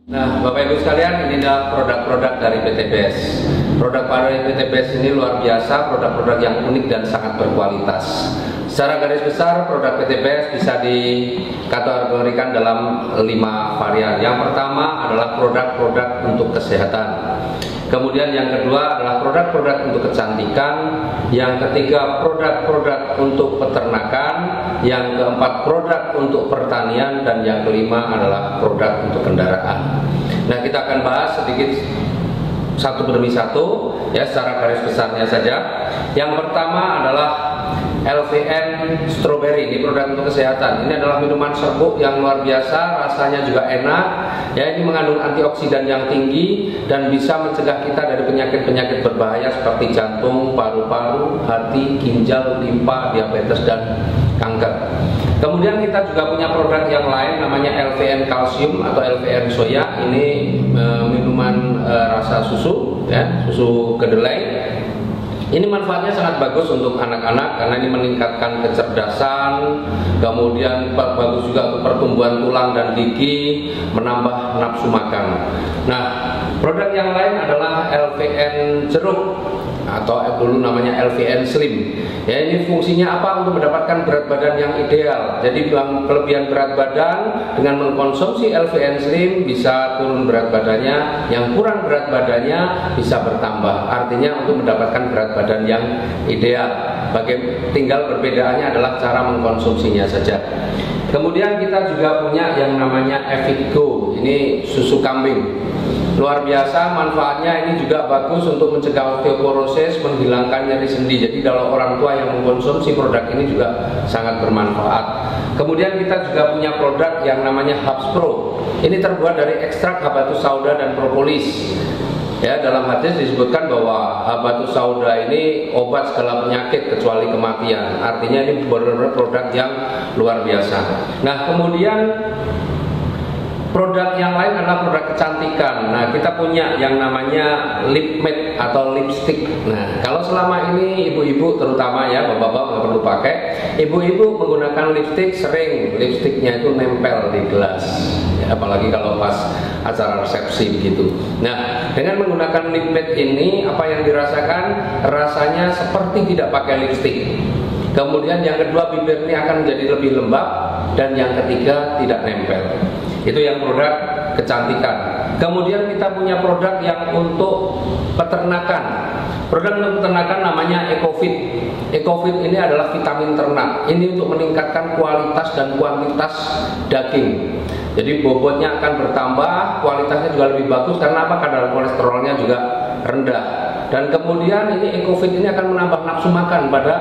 Nah, Bapak Ibu sekalian, ini adalah produk-produk dari PT BES. Produk dari PT BES ini luar biasa, produk-produk yang unik dan sangat berkualitas. Secara garis besar, produk PT BES bisa dikategorikan dalam 5 varian. Yang pertama adalah produk-produk untuk kesehatan. Kemudian yang kedua adalah produk-produk untuk kecantikan. Yang ketiga, produk-produk untuk peternakan. Yang keempat, produk untuk pertanian. Dan yang kelima adalah produk untuk kendaraan. Nah, kita akan bahas sedikit satu demi satu, ya, secara garis besarnya saja. Yang pertama adalah LVN Strawberry, ini produk untuk kesehatan. Ini adalah minuman serbuk yang luar biasa, rasanya juga enak. Ya, ini mengandung antioksidan yang tinggi dan bisa mencegah kita dari penyakit-penyakit berbahaya seperti jantung, paru-paru, hati, ginjal, limpa, diabetes dan kanker. Kemudian kita juga punya produk yang lain namanya LVN Calcium atau LVN Soya. Ini minuman rasa susu, ya, susu kedelai. Ini manfaatnya sangat bagus untuk anak-anak karena ini meningkatkan kecerdasan, kemudian bagus juga untuk pertumbuhan tulang dan gigi, menambah nafsu makan. Nah, produk yang lain adalah LVN jeruk atau dulu namanya LVN Slim. Ya, ini fungsinya apa? Untuk mendapatkan berat badan yang ideal. Jadi kelebihan berat badan dengan mengkonsumsi LVN Slim bisa turun berat badannya, yang kurang berat badannya bisa bertambah. Artinya untuk mendapatkan berat badan yang ideal. Tinggal perbedaannya adalah cara mengkonsumsinya saja. Kemudian kita juga punya yang namanya Evigo. Ini susu kambing. Luar biasa manfaatnya, ini juga bagus untuk mencegah osteoporosis, menghilangkan nyeri sendi. Jadi kalau orang tua yang mengkonsumsi produk ini juga sangat bermanfaat. Kemudian kita juga punya produk yang namanya Hubs Pro. Ini terbuat dari ekstrak habatus sauda dan propolis. Ya, dalam hadis disebutkan bahwa habatus sauda ini obat segala penyakit kecuali kematian. Artinya ini benar-benar produk yang luar biasa. Nah, kemudian produk yang lain adalah produk kecantikan. Nah, kita punya yang namanya lip matte atau lipstick. Nah, kalau selama ini ibu-ibu terutama ya, bapak-bapak nggak perlu pakai. Ibu-ibu menggunakan lipstick, sering lipsticknya itu nempel di gelas. Ya, apalagi kalau pas acara resepsi begitu. Nah, dengan menggunakan lip matte ini, apa yang dirasakan? Rasanya seperti tidak pakai lipstick. Kemudian yang kedua, bibir ini akan menjadi lebih lembab. Dan yang ketiga, tidak nempel. Itu yang produk kecantikan. Kemudian kita punya produk yang untuk peternakan. Produk untuk peternakan namanya EcoFit. EcoFit ini adalah vitamin ternak. Ini untuk meningkatkan kualitas dan kuantitas daging. Jadi bobotnya akan bertambah, kualitasnya juga lebih bagus karena apa? Kadar kolesterolnya juga rendah. Dan kemudian ini EcoFit ini akan menambah nafsu makan pada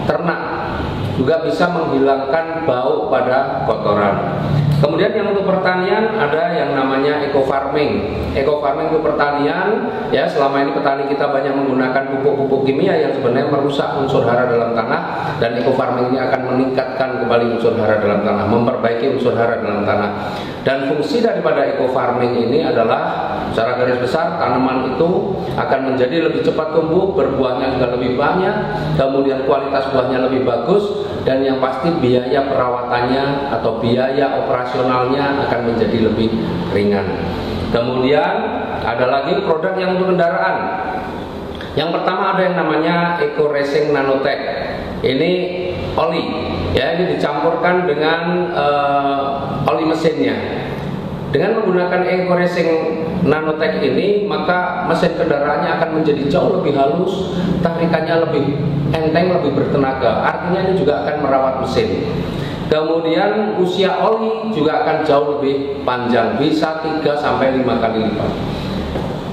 ternak. Juga bisa menghilangkan bau pada kotoran. Kemudian yang untuk pertanian ada yang namanya eco farming. Eco farming itu pertanian, ya, selama ini petani kita banyak menggunakan pupuk-pupuk kimia yang sebenarnya merusak unsur hara dalam tanah, dan eco farming ini akan meningkatkan kembali unsur hara dalam tanah, memperbaiki unsur hara dalam tanah. Dan fungsi daripada eco farming ini adalah secara garis besar tanaman itu akan menjadi lebih cepat tumbuh, berbuahnya juga lebih banyak, kemudian kualitas buahnya lebih bagus, dan yang pasti biaya perawatannya atau biaya operasionalnya akan menjadi lebih ringan. Kemudian ada lagi produk yang untuk kendaraan. Yang pertama ada yang namanya Eco Racing Nanotech. Ini oli, ya, ini dicampurkan dengan oli mesinnya. Dengan menggunakan Eco Racing Nanotech ini, maka mesin kendaraannya akan menjadi jauh lebih halus, tarikannya lebih enteng, lebih bertenaga. Artinya ini juga akan merawat mesin. Kemudian usia oli juga akan jauh lebih panjang, bisa 3-5 kali lipat.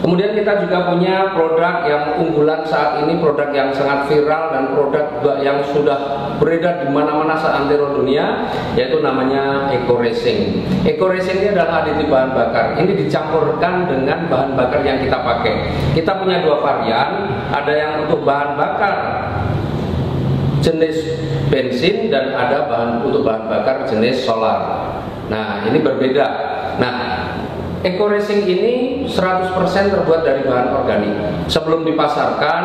Kemudian kita juga punya produk yang unggulan saat ini, produk yang sangat viral dan produk juga yang sudah beredar di mana-mana seantero dunia, yaitu namanya Eco Racing. Eco Racing ini adalah aditif bahan bakar. Ini dicampurkan dengan bahan bakar yang kita pakai. Kita punya 2 varian, ada yang untuk bahan bakar jenis bensin dan ada untuk bahan bakar jenis solar. Nah, ini berbeda. Nah, Eco Racing ini 100% terbuat dari bahan organik. Sebelum dipasarkan,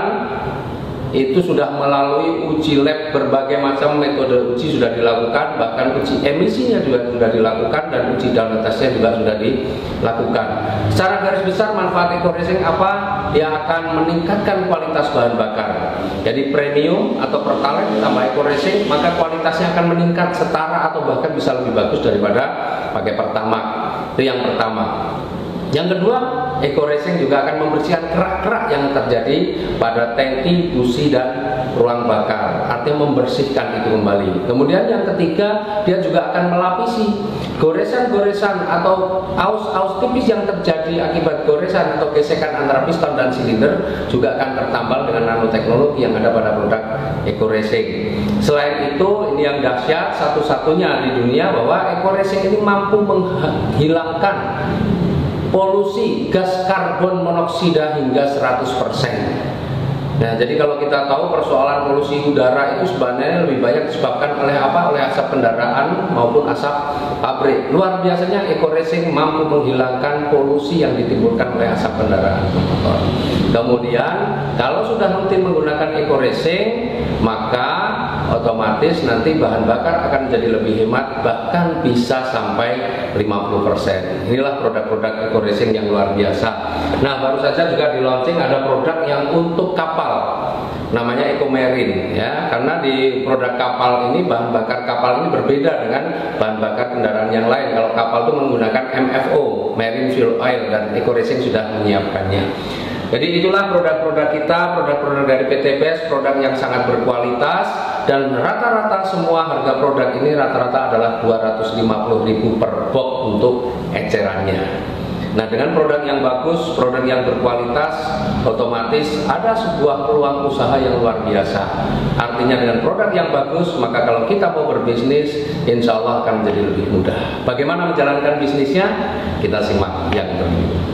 itu sudah melalui uji lab, berbagai macam metode uji sudah dilakukan, bahkan uji emisinya juga sudah dilakukan, dan uji down tesnya juga sudah dilakukan. Secara garis besar manfaat eco racing apa? Dia akan meningkatkan kualitas bahan bakar. Jadi premium atau pertalite ditambah eco racing, maka kualitasnya akan meningkat setara atau bahkan bisa lebih bagus daripada pakai pertamax. Itu yang pertama. Yang kedua, eco racing juga akan membersihkan kerak-kerak yang terjadi pada tangki, busi, dan ruang bakar. Artinya membersihkan itu kembali. Kemudian yang ketiga, dia juga akan melapisi goresan-goresan atau aus-aus tipis yang terjadi akibat goresan atau gesekan antara piston dan silinder, juga akan tertambal dengan nanoteknologi yang ada pada produk eco racing. Selain itu, ini yang dahsyat satu-satunya di dunia bahwa eco racing ini mampu menghilangkan polusi gas karbon monoksida hingga 100%. Nah, jadi kalau kita tahu persoalan polusi udara itu sebenarnya lebih banyak disebabkan oleh apa? Oleh asap kendaraan maupun asap pabrik. Luar biasanya eco racing mampu menghilangkan polusi yang ditimbulkan oleh asap kendaraan motor. Kemudian kalau sudah rutin menggunakan eco racing, maka otomatis nanti bahan bakar akan jadi lebih hemat, bahkan bisa sampai 50%. Inilah produk-produk eco racing yang luar biasa. Nah, baru saja juga di launching ada produk yang untuk kapal, namanya Eco Marine, ya, karena di produk kapal ini, bahan bakar kapal ini berbeda dengan bahan bakar kendaraan yang lain. Kalau kapal itu menggunakan MFO, Marine Fuel Oil, dan Eco Racing sudah menyiapkannya. Jadi itulah produk-produk kita, produk-produk dari PT BES, produk yang sangat berkualitas, dan rata-rata semua harga produk ini rata-rata adalah 250.000 per box untuk ecerannya. Nah, dengan produk yang bagus, produk yang berkualitas, otomatis ada sebuah peluang usaha yang luar biasa. Artinya dengan produk yang bagus, maka kalau kita mau berbisnis, insya Allah akan menjadi lebih mudah. Bagaimana menjalankan bisnisnya? Kita simak yang berikut.